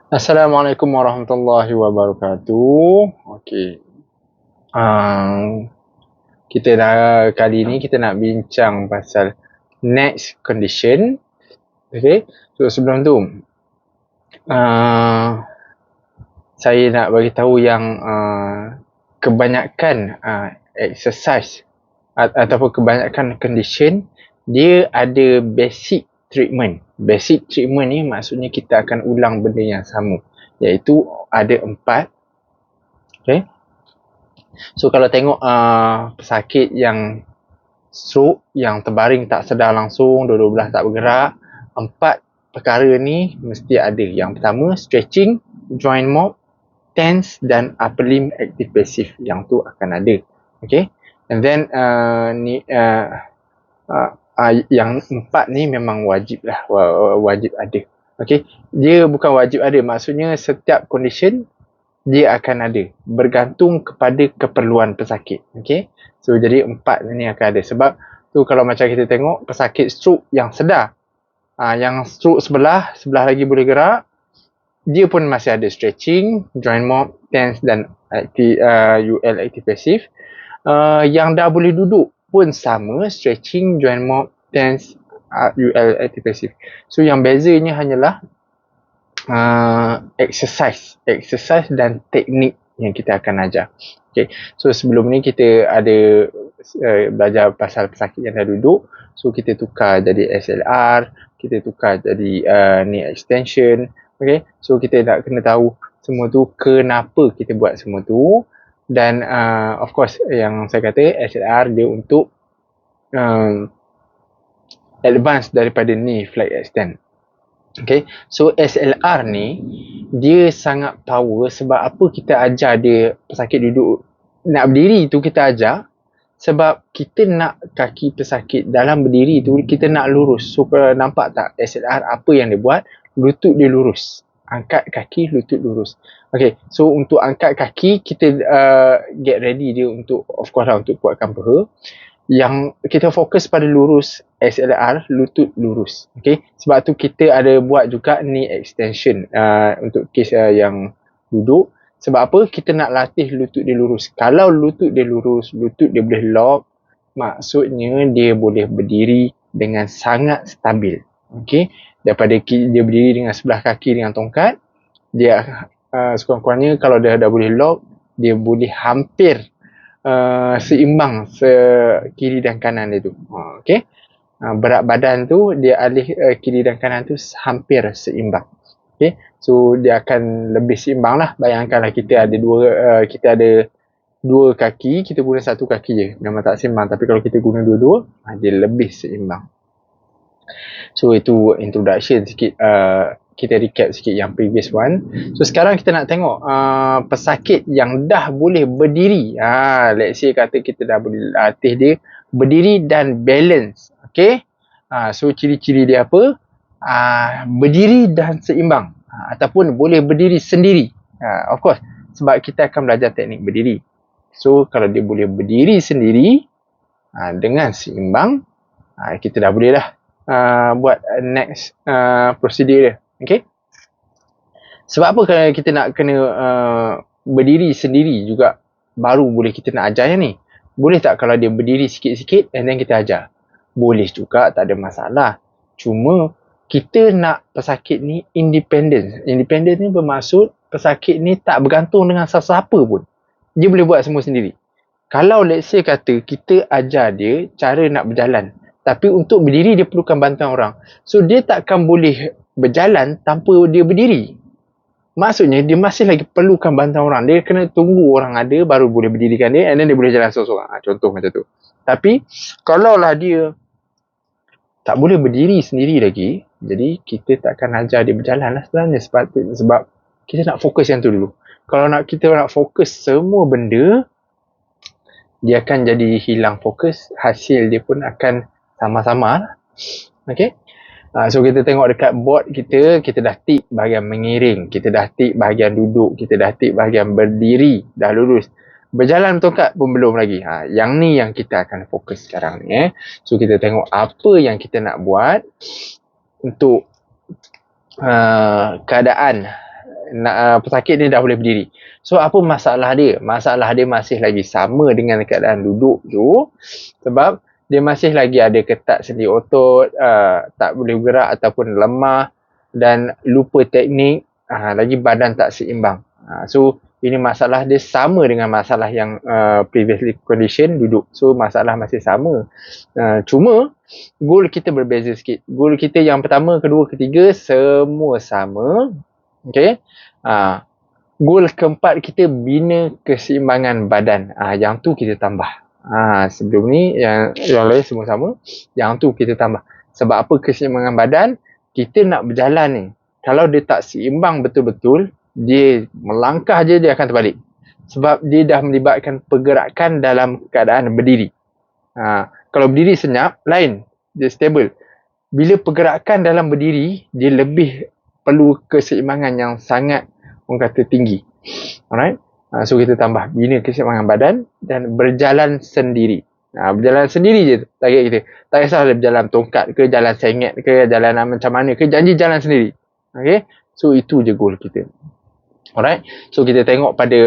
Assalamualaikum warahmatullahi wabarakatuh. Okey. Um, kita dah kali ni kita nak bincang pasal next condition. Okey. So sebelum tu saya nak bagi tahu yang kebanyakan exercise ataupun kebanyakan condition dia ada basic treatment. Basic treatment ni maksudnya kita akan ulang benda yang sama, iaitu ada 4. Okay. So kalau tengok pesakit yang stroke, yang terbaring tak sedar langsung, dua-dua belah tak bergerak, 4 perkara ni mesti ada. Yang pertama, stretching, joint mop, tense dan upper limb active passive. Yang tu akan ada. Okay. And then yang 4 ni memang wajib lah, wajib ada. Okay. Dia bukan wajib ada, maksudnya setiap condition dia akan ada, bergantung kepada keperluan pesakit. Okay. So jadi 4 ni akan ada. Sebab tu kalau macam kita tengok pesakit stroke yang sedar, yang stroke sebelah lagi boleh gerak, dia pun masih ada stretching, joint mop, tense dan UL active passive. Yang dah boleh duduk pun sama, stretching, joint mop, tense, UL active passive. So yang bezanya hanyalah exercise dan teknik yang kita akan ajar. Okay. So sebelum ni kita ada belajar pasal pesakit yang dah duduk. So kita tukar jadi SLR, kita tukar jadi knee extension. Okay. So kita nak kena tahu semua tu kenapa kita buat semua tu. Dan of course yang saya kata SLR dia untuk advance daripada knee flex extend. Okay, so SLR ni dia sangat power. Sebab apa kita ajar dia pesakit duduk nak berdiri tu, kita ajar sebab kita nak kaki pesakit dalam berdiri tu kita nak lurus. So nampak tak SLR apa yang dia buat? Lutut dia lurus, angkat kaki, lutut lurus. Okay, so untuk angkat kaki kita get ready dia untuk, of course lah, untuk kuatkan paha. Yang kita fokus pada lurus SLR, lutut lurus. Okay. Sebab tu kita ada buat juga knee extension untuk kes yang duduk. Sebab apa? Kita nak latih lutut dia lurus. Kalau lutut dia lurus, lutut dia boleh lock, maksudnya dia boleh berdiri dengan sangat stabil. Okay. Daripada dia berdiri dengan sebelah kaki dengan tongkat, dia sekurang-kurangnya kalau dia dah boleh lock, dia boleh hampir seimbang kiri dan kanan dia tu. Okay. Berat badan tu dia alih kiri dan kanan tu hampir seimbang. Okay. So dia akan lebih seimbang lah. Bayangkanlah kita ada dua kaki, kita guna satu kaki je, memang tak seimbang. Tapi kalau kita guna dua-dua, dia lebih seimbang. So itu introduction sikit. Kita recap sikit yang previous one. So sekarang kita nak tengok pesakit yang dah boleh berdiri. Let's say kata kita dah boleh latih dia berdiri dan balance. Okay. So ciri-ciri dia apa? Berdiri dan seimbang. Ataupun boleh berdiri sendiri. Of course, sebab kita akan belajar teknik berdiri. So kalau dia boleh berdiri sendiri dengan seimbang, kita dah boleh dah buat next prosedur dia. Okay. Sebab apa kalau kita nak kena berdiri sendiri juga, baru boleh kita nak ajar yang ni? Boleh tak kalau dia berdiri sikit-sikit and then kita ajar? Boleh juga, tak ada masalah. Cuma kita nak pesakit ni independent. Independent ni bermaksud pesakit ni tak bergantung dengan siapa-siapa pun. Dia boleh buat semua sendiri. Kalau let's say kata kita ajar dia cara nak berjalan, tapi untuk berdiri dia perlukan bantuan orang. So dia takkan boleh berjalan tanpa dia berdiri. Maksudnya dia masih lagi perlukan bantuan orang. Dia kena tunggu orang ada baru boleh berdirikan dia, and then dia boleh jalan seorang-seorang. Contoh macam tu. Tapi kalaulah dia tak boleh berdiri sendiri lagi, jadi kita takkan ajar dia berjalan lah sebenarnya. Sebab kita nak fokus yang tu dulu. Kalau kita nak fokus semua benda, dia akan jadi hilang fokus. Hasil dia pun akan sama-sama. Okay. So kita tengok dekat board kita dah tick bahagian mengiring, kita dah tick bahagian duduk, kita dah tick bahagian berdiri, dah lurus. Berjalan bertongkat pun belum lagi. Yang ni yang kita akan fokus sekarang ni. So kita tengok apa yang kita nak buat untuk keadaan pesakit ni dah boleh berdiri. So apa masalah dia? Masalah dia masih lagi sama dengan keadaan duduk tu, sebab dia masih lagi ada ketat sendi otot, tak boleh bergerak ataupun lemah dan lupa teknik, lagi badan tak seimbang. So ini masalah dia sama dengan masalah yang previously condition duduk. So masalah masih sama. Cuma goal kita berbeza sikit. Goal kita yang pertama, kedua, ketiga semua sama. Okay. Goal keempat kita bina keseimbangan badan. Yang tu kita tambah. Sebelum ni yang lain semua sama. Yang tu kita tambah. Sebab apa keseimbangan badan? Kita nak berjalan ni, kalau dia tak seimbang betul-betul, dia melangkah je dia akan terbalik. Sebab dia dah melibatkan pergerakan dalam keadaan berdiri. Kalau berdiri senyap, lain. Dia stable. Bila pergerakan dalam berdiri, dia lebih perlu keseimbangan yang sangat, orang kata, tinggi. Alright? So kita tambah bina keseimbangan badan dan berjalan sendiri. Berjalan sendiri je target kita. Tak kisahlah berjalan tongkat ke, jalan sengit ke, jalan macam mana ke, janji jalan sendiri. Okay? So itu je goal kita. Alright? So kita tengok pada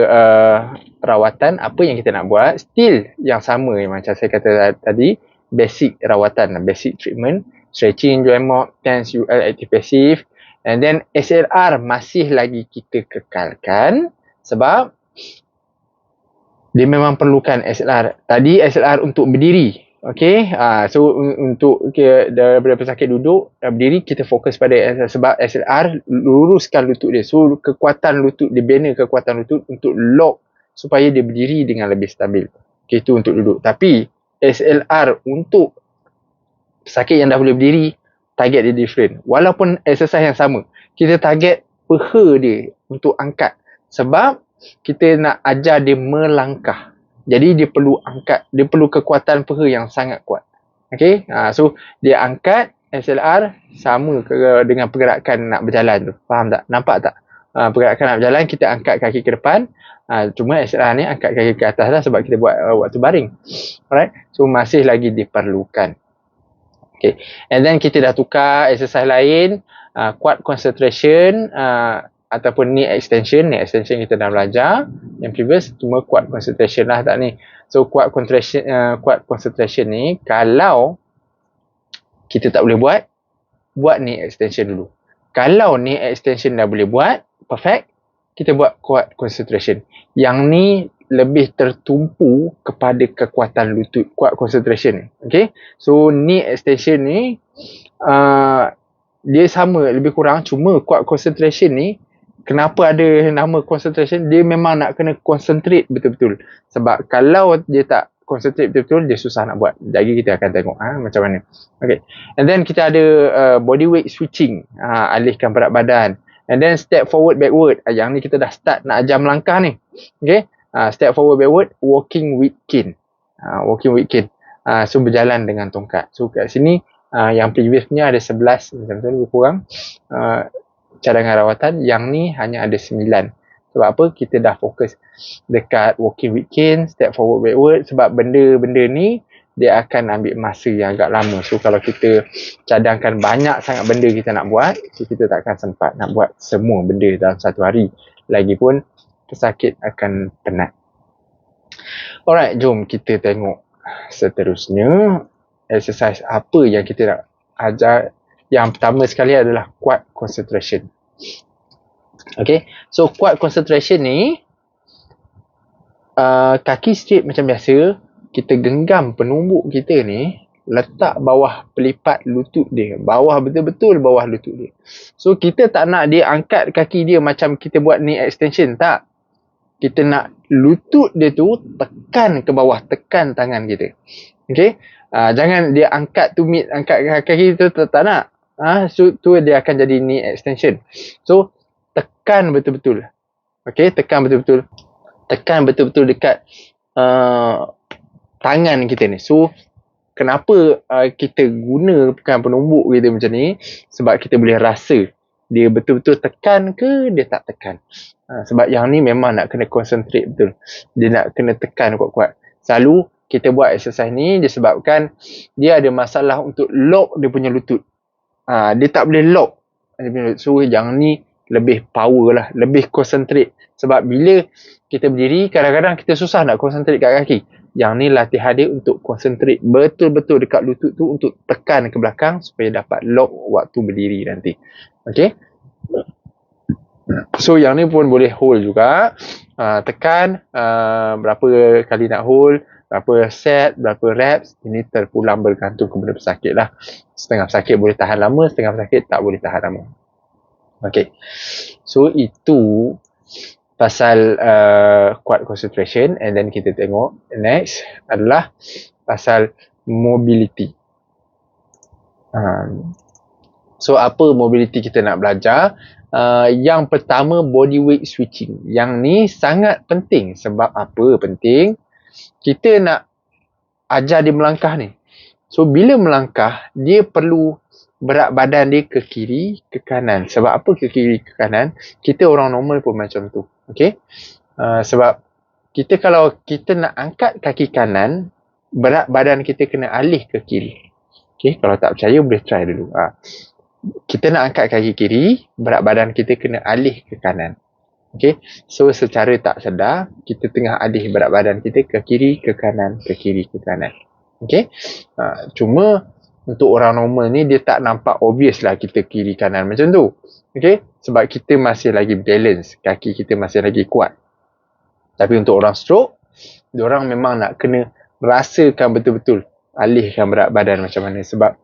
rawatan, apa yang kita nak buat. Still yang sama macam saya kata tadi, basic rawatan, basic treatment, stretching, joint mop, tense, UL, active passive. And then SLR masih lagi kita kekalkan sebab dia memang perlukan SLR. Tadi SLR untuk berdiri. Okay. So untuk daripada pesakit duduk, berdiri, kita fokus pada SLR. Sebab SLR luruskan lutut dia. So kekuatan lutut, dia bina kekuatan lutut untuk lock supaya dia berdiri dengan lebih stabil. Okay, itu untuk duduk. Tapi SLR untuk pesakit yang dah boleh berdiri, target dia different. Walaupun exercise yang sama, kita target peha dia untuk angkat. Sebab kita nak ajar dia melangkah. Jadi dia perlu angkat, dia perlu kekuatan peha yang sangat kuat. Okay, so dia angkat SLR sama dengan pergerakan nak berjalan tu. Faham tak? Nampak tak? Pergerakan nak berjalan, kita angkat kaki ke depan. Cuma SLR ni angkat kaki ke atas lah sebab kita buat waktu baring. Alright, so masih lagi diperlukan. Okay, and then kita dah tukar exercise lain, quad concentration, ataupun knee extension. Knee extension kita dah belajar yang previous, cuma quad concentration lah tak ni. So quad concentration ni, kalau kita tak boleh buat knee extension dulu. Kalau knee extension dah boleh buat, perfect, kita buat quad concentration. Yang ni lebih tertumpu kepada kekuatan lutut, quad concentration ni. Okay, so knee extension ni dia sama lebih kurang, cuma quad concentration ni, kenapa ada nama concentration? Dia memang nak kena concentrate betul-betul. Sebab kalau dia tak concentrate betul-betul, dia susah nak buat. Lagi kita akan tengok macam mana. Okay. And then kita ada body weight switching. Alihkan berat badan. And then step forward, backward. Yang ni kita dah start nak ajar melangkah ni. Okay. Step forward, backward. Walking with cane. Walking with cane. So berjalan dengan tongkat. So kat sini, yang previous punya ada 11. Macam tu lebih kurang. Cadangan rawatan, yang ni hanya ada 9. Sebab apa? Kita dah fokus dekat walking with cane, step forward, backward. Sebab benda-benda ni dia akan ambil masa yang agak lama. So kalau kita cadangkan banyak sangat benda kita nak buat, so kita takkan sempat nak buat semua benda dalam satu hari. Lagipun pesakit akan penat. Alright, jom kita tengok seterusnya exercise apa yang kita nak ajar. Yang pertama sekali adalah quad concentration. Okay, so quad concentration ni, kaki straight macam biasa, kita genggam penumbuk kita ni, letak bawah pelipat lutut dia. Bawah, betul-betul bawah lutut dia. So kita tak nak dia angkat kaki dia macam kita buat knee extension, tak. Kita nak lutut dia tu tekan ke bawah, tekan tangan kita. Okay, jangan dia angkat tumit, angkat kaki tu, tak nak. So tu dia akan jadi knee extension. So tekan betul-betul. Okay, tekan betul-betul. Tekan betul-betul dekat tangan kita ni. So kenapa kita gunakan penumbuk kita macam ni? Sebab kita boleh rasa dia betul-betul tekan ke dia tak tekan. Sebab yang ni memang nak kena concentrate betul. Dia nak kena tekan kuat-kuat. Selalu kita buat exercise ni disebabkan dia ada masalah untuk lock dia punya lutut. Dia tak boleh lock. So yang ni lebih power lah, lebih concentrate. Sebab bila kita berdiri, kadang-kadang kita susah nak concentrate kat kaki. Yang ni latihan dia untuk concentrate betul-betul dekat lutut tu, untuk tekan ke belakang supaya dapat lock waktu berdiri nanti. Okay. So yang ni pun boleh hold juga. Tekan berapa kali nak hold, berapa set, berapa reps. Ini terpulang bergantung kepada pesakit lah. Setengah pesakit boleh tahan lama, setengah pesakit tak boleh tahan lama. Okay. So itu pasal quad concentration. And then kita tengok next adalah pasal mobility. So apa mobility kita nak belajar? Yang pertama, body weight switching. Yang ni sangat penting. Sebab apa penting? Kita nak ajar dia melangkah ni. So bila melangkah, dia perlu berat badan dia ke kiri, ke kanan. Sebab apa ke kiri, ke kanan? Kita orang normal pun macam tu. Okay? Sebab kita kalau kita nak angkat kaki kanan, berat badan kita kena alih ke kiri. Okay? Kalau tak percaya, boleh try dulu. Kita nak angkat kaki kiri, berat badan kita kena alih ke kanan. Okay? So secara tak sedar, kita tengah alih berat badan kita ke kiri, ke kanan, ke kiri, ke kanan. Okay? Cuma untuk orang normal ni, dia tak nampak obvious lah kita kiri kanan macam tu. Okay? Sebab kita masih lagi balance, kaki kita masih lagi kuat. Tapi untuk orang stroke, diorang memang nak kena rasakan betul-betul alihkan berat badan macam mana. Sebab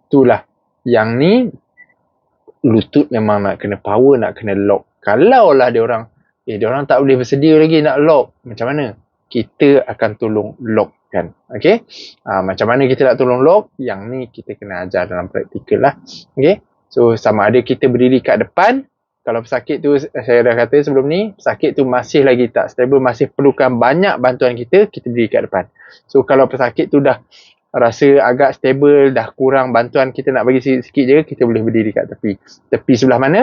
itulah, yang ni lutut memang nak kena power, nak kena lock. Kalau lah diorang tak boleh bersedia lagi nak lock, macam mana? Kita akan tolong lock kan. Okay? Macam mana kita nak tolong lock? Yang ni kita kena ajar dalam praktikal lah. Okay? So sama ada kita berdiri kat depan. Kalau pesakit tu, saya dah kata sebelum ni, pesakit tu masih lagi tak stable, masih perlukan banyak bantuan kita berdiri kat depan. So kalau pesakit tu dah rasa agak stable, dah kurang bantuan kita nak bagi sikit-sikit je, kita boleh berdiri kat tepi. Tepi sebelah mana?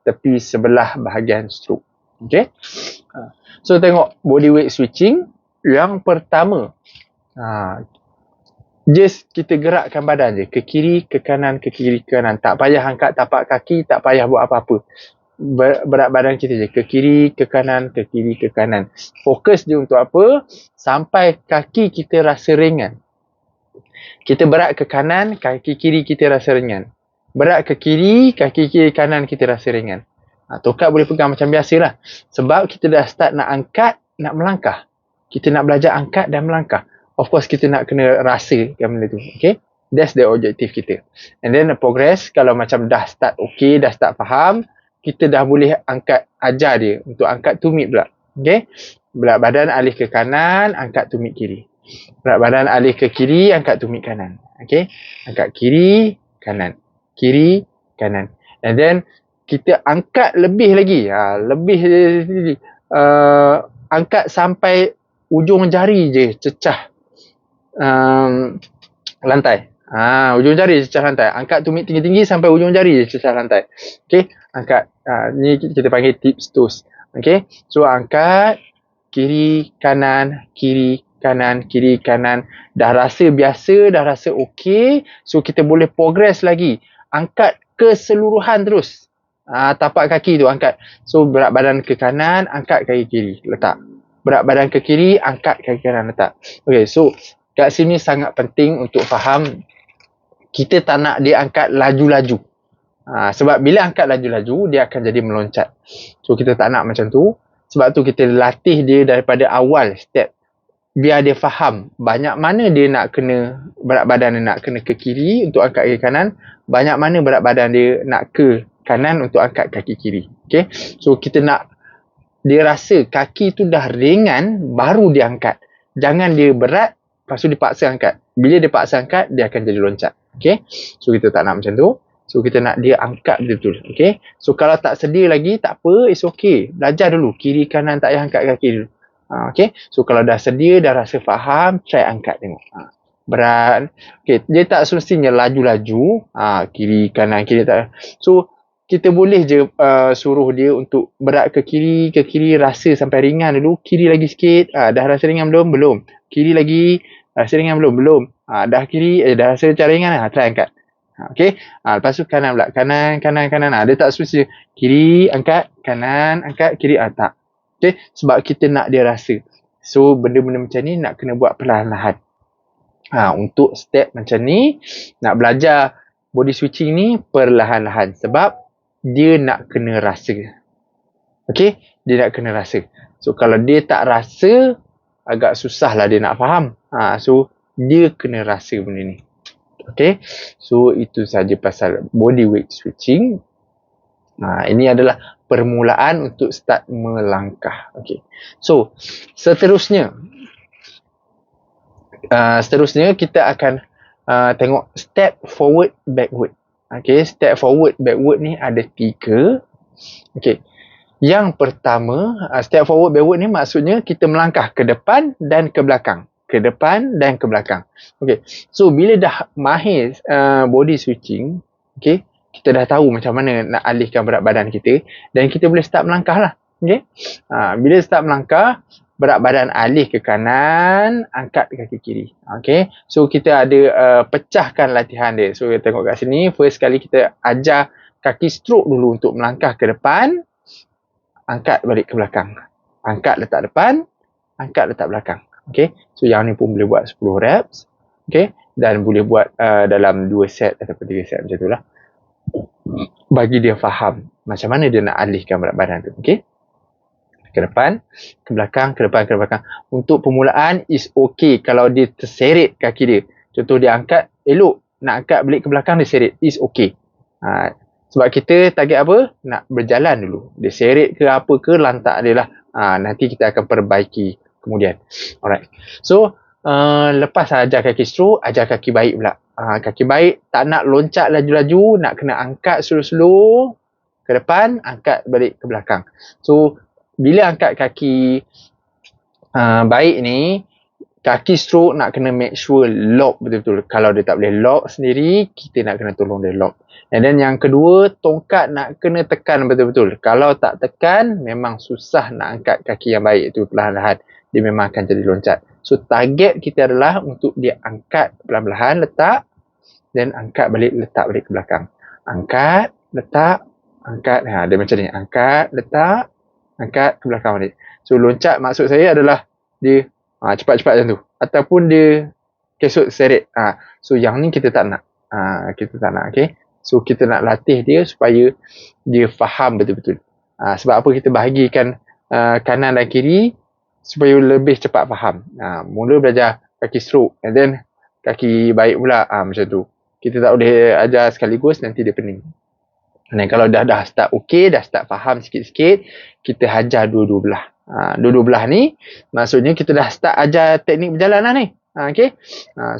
Tepi sebelah bahagian stroke. Okay? So tengok body weight switching. Yang pertama, just kita gerakkan badan je, ke kiri, ke kanan, ke kiri, ke kanan. Tak payah angkat tapak kaki, tak payah buat apa-apa. Berat badan kita je, ke kiri, ke kanan, ke kiri, ke kanan. Fokus dia untuk apa? Sampai kaki kita rasa ringan. Kita berat ke kanan, kaki kiri kita rasa ringan. Berat ke kiri, kaki kiri kanan kita rasa ringan. Tokat boleh pegang macam biasa lah. Sebab kita dah start nak angkat, nak melangkah. Kita nak belajar angkat dan melangkah. Of course, kita nak kena rasa benda tu. Okay? That's the objective kita. And then the progress, kalau macam dah start okay, dah start faham, kita dah boleh angkat, ajar dia untuk angkat tumit pula. Okay? Berat badan alih ke kanan, angkat tumit kiri. Berat badan alih ke kiri, angkat tumit kanan. Okay? Angkat kiri, kanan. Kiri, kanan. And then, kita angkat lebih lagi. Angkat sampai ujung jari je cecah lantai. Ujung jari cecah lantai. Angkat tumit tinggi-tinggi sampai ujung jari je cecah lantai. Okay? Angkat. Ni kita panggil tips toes. Okay? So, angkat kiri, kanan, kiri, kanan, kiri, kanan. Dah rasa biasa, dah rasa okey. So, kita boleh progress lagi. Angkat keseluruhan terus. Tapak kaki tu angkat. So, berat badan ke kanan, angkat kaki kiri. Letak. Berat badan ke kiri, angkat kaki kanan. Letak. Okay, so, kat sini sangat penting untuk faham. Kita tak nak dia angkat laju-laju. Sebab bila angkat laju-laju, dia akan jadi meloncat. So, kita tak nak macam tu. Sebab tu kita latih dia daripada awal step. Biar dia faham banyak mana dia nak kena, berat badan dia nak kena ke kiri untuk angkat kaki kanan. Banyak mana berat badan dia nak ke kanan untuk angkat kaki kiri. Okay? So, kita nak dia rasa kaki tu dah ringan, baru dia angkat. Jangan dia berat, lepas tu dia paksa angkat. Bila dia paksa angkat, dia akan jadi loncat. Okay? So, kita tak nak macam tu. So, kita nak dia angkat betul-betul. Okay? So, kalau tak sedia lagi, tak apa. It's okay. Belajar dulu. Kiri, kanan, tak payah angkat kaki dulu. Okay? So, kalau dah sedia, dah rasa faham, try angkat tengok. Berat. Okay. Dia tak semestinya laju-laju. Kiri, kanan, kiri. Tak. So, kita boleh je suruh dia untuk berat ke kiri, rasa sampai ringan dulu. Kiri lagi sikit. Dah rasa ringan belum? Belum. Kiri lagi. Rasa ringan belum? Belum. Dah kiri, dah rasa macam ringan. Try angkat. Okay. Lepas tu kanan pula. Kanan. Dia tak semestinya kiri, angkat, kanan, angkat, kiri, tak. Okay. Sebab kita nak dia rasa. So, benda-benda macam ni nak kena buat perlahan-lahan. Untuk step macam ni, nak belajar body switching ni perlahan-lahan. Sebab dia nak kena rasa. Okay. Dia nak kena rasa. So, kalau dia tak rasa, agak susah lah dia nak faham. So, dia kena rasa benda ni. Okay. So, itu saja pasal body weight switching. Ini adalah permulaan untuk start melangkah. Okay. So, seterusnya kita akan tengok step forward, backward. Okay. Step forward, backward ni ada 3. Okay. Yang pertama, step forward, backward ni maksudnya kita melangkah ke depan dan ke belakang. Ke depan dan ke belakang. Okay. So, bila dah mahir body switching, okay, kita dah tahu macam mana nak alihkan berat badan kita dan kita boleh start melangkah lah. Okay. Bila start melangkah, berat badan alih ke kanan, angkat kaki kiri. Okay. So, kita ada pecahkan latihan dia. So, tengok kat sini. First kali kita ajar kaki stroke dulu untuk melangkah ke depan, angkat balik ke belakang. Angkat letak depan, angkat letak belakang. Okay. So, yang ni pun boleh buat 10 reps. Okay. Dan boleh buat dalam 2 set ataupun 3 set macam tu lah. Bagi dia faham macam mana dia nak alihkan berat badan tu. Okay. Ke depan, ke belakang, ke depan, ke belakang. Untuk permulaan is okay kalau dia terseret kaki dia. Contoh dia angkat, elok. Nak angkat balik ke belakang, dia seret. Is okay. Sebab kita target apa? Nak berjalan dulu. Dia seret ke apa ke, lantak dia lah. Nanti kita akan perbaiki kemudian. Alright. So, lepas ajar kaki stroke, ajar kaki baik pula. Kaki baik tak nak loncat laju-laju, nak kena angkat slow-slow ke depan, angkat balik ke belakang. So, bila angkat kaki baik ni, kaki stroke nak kena make sure lock betul-betul. Kalau dia tak boleh lock sendiri, kita nak kena tolong dia lock. And then yang kedua, tongkat nak kena tekan betul-betul. Kalau tak tekan, memang susah nak angkat kaki yang baik tu perlahan-lahan. Dia memang akan jadi loncat. So, target kita adalah untuk dia angkat perlahan-lahan, letak. Dan angkat balik, letak balik ke belakang. Angkat, letak, angkat. Dia macam ni. Angkat, letak, angkat ke belakang balik. So, loncat maksud saya adalah dia cepat-cepat macam tu. Ataupun dia kesut seret. So, yang ni kita tak nak. Kita tak nak, okay. So, kita nak latih dia supaya dia faham betul-betul. Sebab apa kita bahagikan kanan dan kiri supaya lebih cepat faham. Mula belajar kaki stroke and then kaki baik pula. Macam tu. Kita tak boleh ajar sekaligus, nanti dia pening. Dan kalau dah start okay, dah start faham sikit-sikit, kita hajar dua-dua belah. Dua-dua belah ni, maksudnya kita dah start ajar teknik berjalan lah ni. Okay.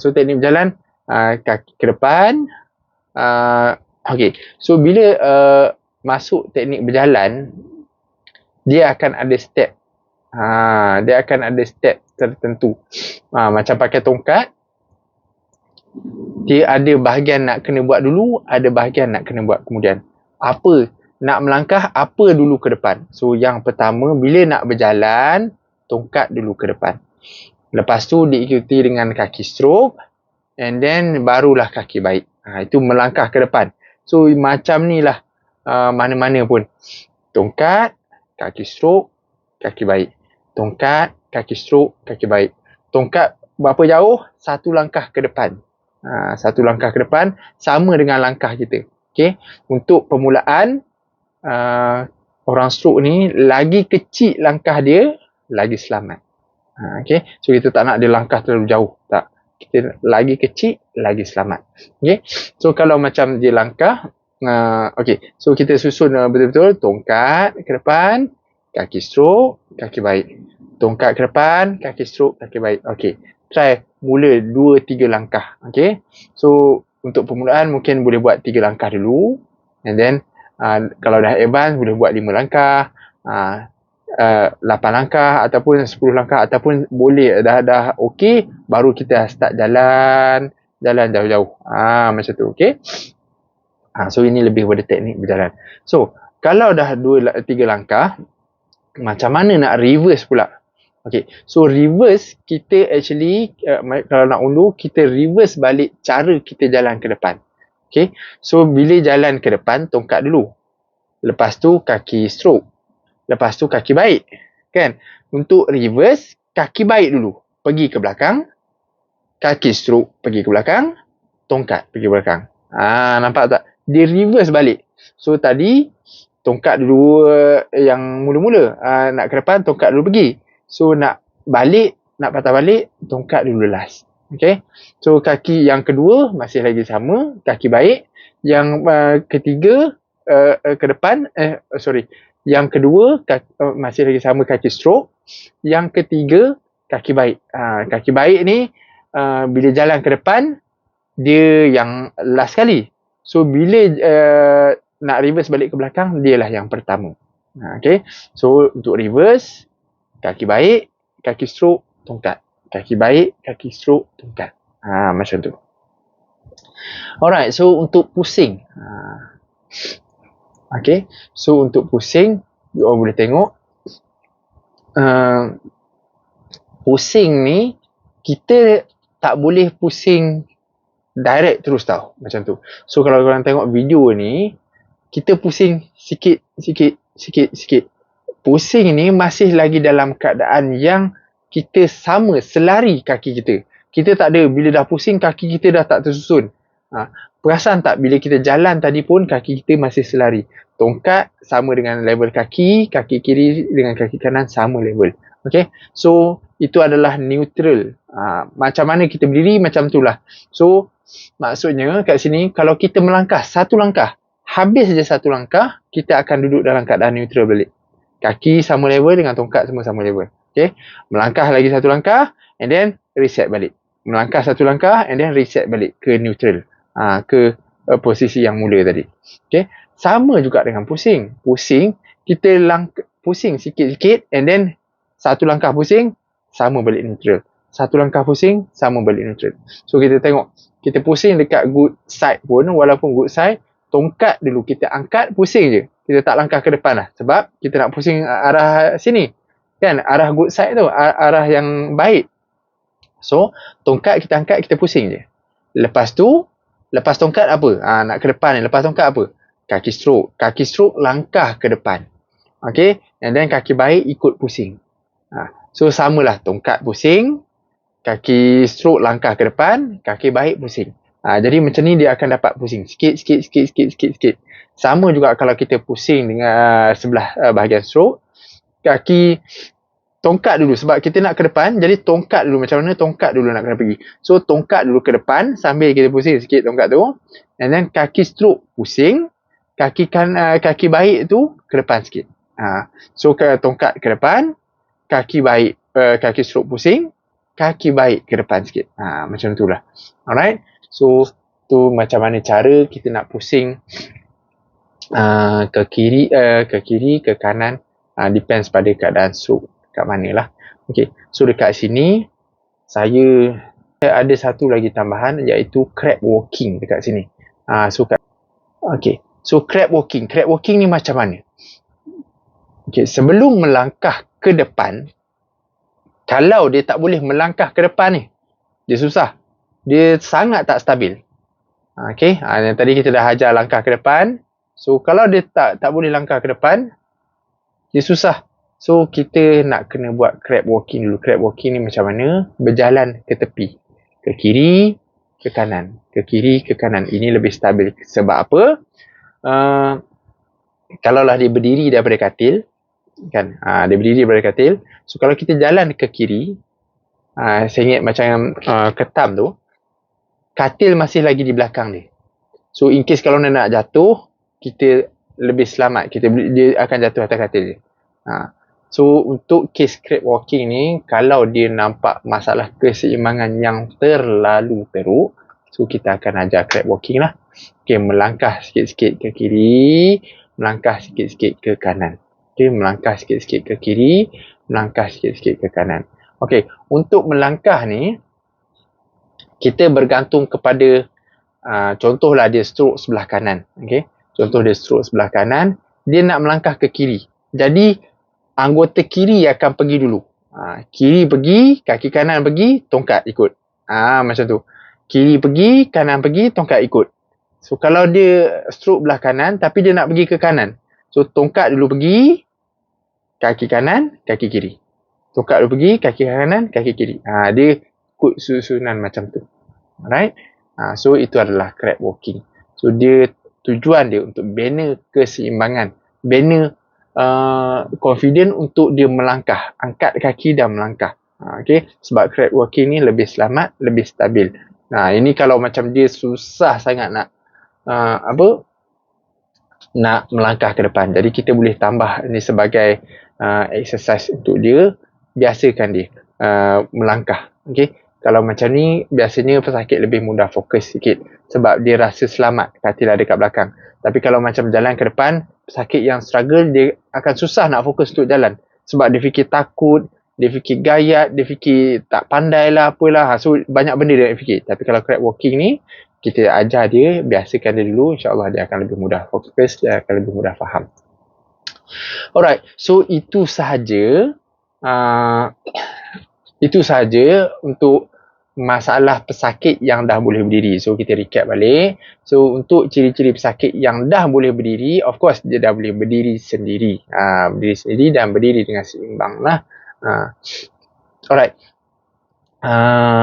So, teknik berjalan, kaki ke depan. Okay. So, bila masuk teknik berjalan, dia akan ada step. Dia akan ada step tertentu. Macam pakai tongkat, dia ada bahagian nak kena buat dulu, ada bahagian nak kena buat kemudian. Apa? Nak melangkah, apa dulu ke depan? So, yang pertama, bila nak berjalan, tongkat dulu ke depan. Lepas tu, diikuti dengan kaki stroke, and then barulah kaki baik. Itu melangkah ke depan. So, macam ni lah mana-mana pun. Tongkat, kaki stroke, kaki baik. Tongkat, kaki stroke, kaki baik. Tongkat berapa jauh? 1 langkah ke depan. 1 langkah ke depan sama dengan langkah kita. Okay. Untuk permulaan, orang stroke ni lagi kecil langkah dia, lagi selamat. Okay. So, kita tak nak dia langkah terlalu jauh. Tak. Kita lagi kecil, lagi selamat. Okay. So, kalau macam dia langkah, okay. So, kita susun betul-betul. Tongkat ke depan, kaki stroke, kaki baik. Tongkat ke depan, kaki stroke, kaki baik. Okay. Try mula 2-3 langkah. Okay. So, untuk permulaan mungkin boleh buat 3 langkah dulu. And then, kalau dah advance boleh buat 5 langkah. 8 langkah ataupun 10 langkah. Ataupun boleh dah okay. Baru kita start jalan jauh-jauh. Macam tu. Okay. So, ini lebih pada teknik berjalan. So, kalau dah 2-3 langkah, macam mana nak reverse pula? Okay, so reverse kita actually kalau nak undur, kita reverse balik cara kita jalan ke depan. Okay. So, bila jalan ke depan, tongkat dulu. Lepas tu, kaki stroke. Lepas tu, kaki baik. Kan? Untuk reverse, kaki baik dulu. Pergi ke belakang. Kaki stroke pergi ke belakang. Tongkat pergi ke belakang. Nampak tak? Dia reverse balik. So, tadi, tongkat dulu yang mula-mula. Nak ke depan, tongkat dulu pergi. So, nak balik, nak patah balik, tongkat dulu last. Okay. So, kaki yang kedua masih lagi sama. Kaki baik. Yang ketiga ke depan. Yang kedua masih lagi sama, kaki stroke. Yang ketiga, kaki baik. Kaki baik ni bila jalan ke depan, dia yang last kali. So, bila nak reverse balik ke belakang, dialah yang pertama. Okay. So, untuk reverse, kaki baik, kaki stroke, tongkat. Kaki baik, kaki stroke, tongkat. Macam tu. Alright, so untuk pusing. Okay. So, untuk pusing, you all boleh tengok. Pusing ni, kita tak boleh pusing direct terus tau. Macam tu. So, kalau korang tengok video ni, kita pusing sikit. Pusing ni masih lagi dalam keadaan yang kita sama selari kaki kita. Kita tak ada, bila dah pusing, kaki kita dah tak tersusun. Perasan tak bila kita jalan tadi pun, kaki kita masih selari. Tongkat sama dengan level kaki kiri dengan kaki kanan sama level. Okay. So, itu adalah neutral. Macam mana kita berdiri, macam tu lah. So, maksudnya kat sini, kalau kita melangkah satu langkah, habis je satu langkah, kita akan duduk dalam keadaan neutral balik. Kaki sama level dengan tongkat semua sama level. Okay. Melangkah lagi satu langkah, and then reset balik. Melangkah satu langkah, and then reset balik ke neutral. Ke posisi yang mula tadi. Okay. Sama juga dengan pusing. Pusing, kita pusing sikit-sikit, and then satu langkah pusing, sama balik neutral. Satu langkah pusing, sama balik neutral. So, kita tengok. Kita pusing dekat good side pun, walaupun good side, tongkat dulu kita angkat, pusing je. Kita tak langkah ke depan lah. Sebab kita nak pusing arah sini. Kan? Arah good side tu. Arah yang baik. So, tongkat kita angkat, kita pusing je. Lepas tu, lepas tongkat apa? Nak ke depan ni. Lepas tongkat apa? Kaki stroke. Kaki stroke langkah ke depan. Okay? And then kaki baik ikut pusing. So, samalah. Tongkat pusing. Kaki stroke langkah ke depan. Kaki baik pusing. Jadi macam ni dia akan dapat pusing. Sikit. Sama juga kalau kita pusing dengan sebelah bahagian stroke. Kaki tongkat dulu sebab kita nak ke depan. Jadi tongkat dulu. Macam mana tongkat dulu nak kena pergi. So tongkat dulu ke depan sambil kita pusing sikit tongkat tu. And then kaki stroke pusing. Kaki baik tu ke depan sikit. So tongkat ke depan. Kaki baik. Kaki stroke pusing. Kaki baik ke depan sikit. Macam tu lah. Alright. So tu macam mana cara kita nak pusing ke kiri, ke kanan. Depends pada keadaan stroke kat mana lah. Okay. So dekat sini saya ada satu lagi tambahan iaitu crab walking dekat sini. Okay. So crab walking. Crab walking ni macam mana? Okay. Sebelum melangkah ke depan, kalau dia tak boleh melangkah ke depan ni, dia susah. Dia sangat tak stabil. Okay. Tadi kita dah ajar langkah ke depan. So kalau dia tak boleh langkah ke depan, dia susah. So kita nak kena buat crab walking dulu. Crab walking ni macam mana? Berjalan ke tepi. Ke kiri, ke kanan. Ke kiri, ke kanan. Ini lebih stabil. Sebab apa? Kalaulah dia berdiri daripada katil, kan? Dia berdiri daripada katil. So kalau kita jalan ke kiri, saya ingat macam ketam tu, katil masih lagi di belakang dia. So in case kalau nak jatuh, kita lebih selamat. Dia akan jatuh atas katil dia. So untuk case crab walking ni, kalau dia nampak masalah keseimbangan yang terlalu teruk, so kita akan ajar crab walking lah. Okay, melangkah sikit-sikit ke kiri, melangkah sikit-sikit ke kanan. Okay, melangkah sikit-sikit ke kiri, melangkah sikit-sikit ke kanan. Okay, untuk melangkah ni, kita bergantung kepada contohlah dia stroke sebelah kanan. Okay, contoh dia stroke sebelah kanan, dia nak melangkah ke kiri. Jadi anggota kiri akan pergi dulu. Kiri pergi, kaki kanan pergi, tongkat ikut. Macam tu. Kiri pergi, kanan pergi, tongkat ikut. So kalau dia stroke belah kanan tapi dia nak pergi ke kanan, so tongkat dulu pergi, kaki kanan, kaki kiri. Tongkat dulu pergi, kaki kanan, kaki kiri. Dia ikut susunan macam tu. Alright. So itu adalah crab walking. So dia tujuan dia untuk bina keseimbangan, bina confident untuk dia melangkah, angkat kaki dan melangkah. Okay. Sebab crab walking ni lebih selamat, lebih stabil. Ini kalau macam dia susah sangat nak nak melangkah ke depan. Jadi kita boleh tambah ni sebagai exercise untuk dia, biasakan dia melangkah. Okay. Kalau macam ni, biasanya pesakit lebih mudah fokus sikit sebab dia rasa selamat katil ada kat belakang. Tapi kalau macam jalan ke depan, pesakit yang struggle, dia akan susah nak fokus untuk jalan. Sebab dia fikir takut, dia fikir gayat, dia fikir tak pandai lah, apalah. So, banyak benda dia fikir. Tapi kalau crab walking ni, kita ajar dia, biasakan dia dulu, insyaAllah dia akan lebih mudah fokus, dia akan lebih mudah faham. Alright, so itu sahaja. Itu sahaja untuk masalah pesakit yang dah boleh berdiri. So kita recap balik. So untuk ciri-ciri pesakit yang dah boleh berdiri, of course dia dah boleh berdiri sendiri. Berdiri sendiri dan berdiri dengan seimbang lah. Alright.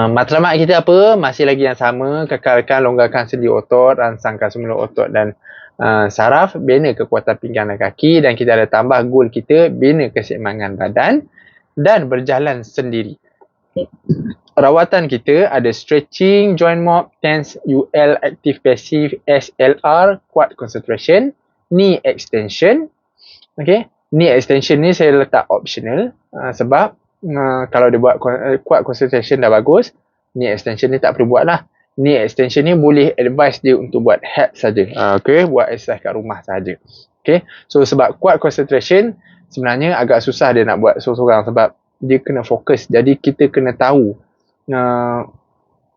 Matlamat kita apa? Masih lagi yang sama. Kekalkan, longgarkan sendi otot, rangsangkan semula otot dan saraf, bina kekuatan pinggang dan kaki, dan kita ada tambah goal kita, bina keseimbangan badan dan berjalan sendiri. Rawatan kita ada stretching, joint mop, tense, UL, active passive, SLR, quad concentration, knee extension. Okay, knee extension ni saya letak optional sebab kalau dia buat quad concentration dah bagus, knee extension ni tak perlu buat lah. Knee extension ni boleh advise dia untuk buat head saja. Okay, buat exercise kat rumah saja. Okay, so sebab quad concentration sebenarnya agak susah dia nak buat seorang-seorang sebab dia kena fokus. Jadi kita kena tahu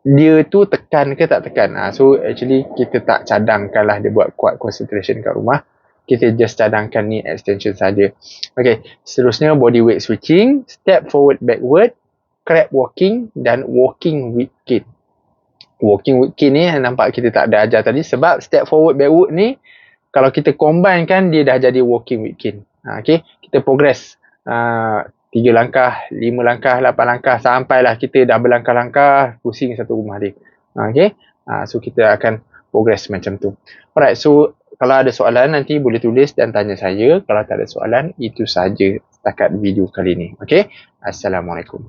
dia tu tekan ke tak tekan. So actually kita tak cadangkan lah dia buat quad concentration kat rumah. Kita just cadangkan ni extension saja. Okay, seterusnya body weight switching, step forward backward, crab walking dan walking with cane. Walking with cane ni nampak kita tak ada ajar tadi sebab step forward backward ni kalau kita combine kan dia dah jadi walking with cane. Okay, kita progress 3 langkah, 5 langkah, 8 langkah sampailah kita dah berlangkah-langkah pusing satu rumah dia. Okay, so kita akan progress macam tu. Alright, so kalau ada soalan nanti boleh tulis dan tanya saya. Kalau tak ada soalan, itu sahaja setakat video kali ini. Okay, Assalamualaikum.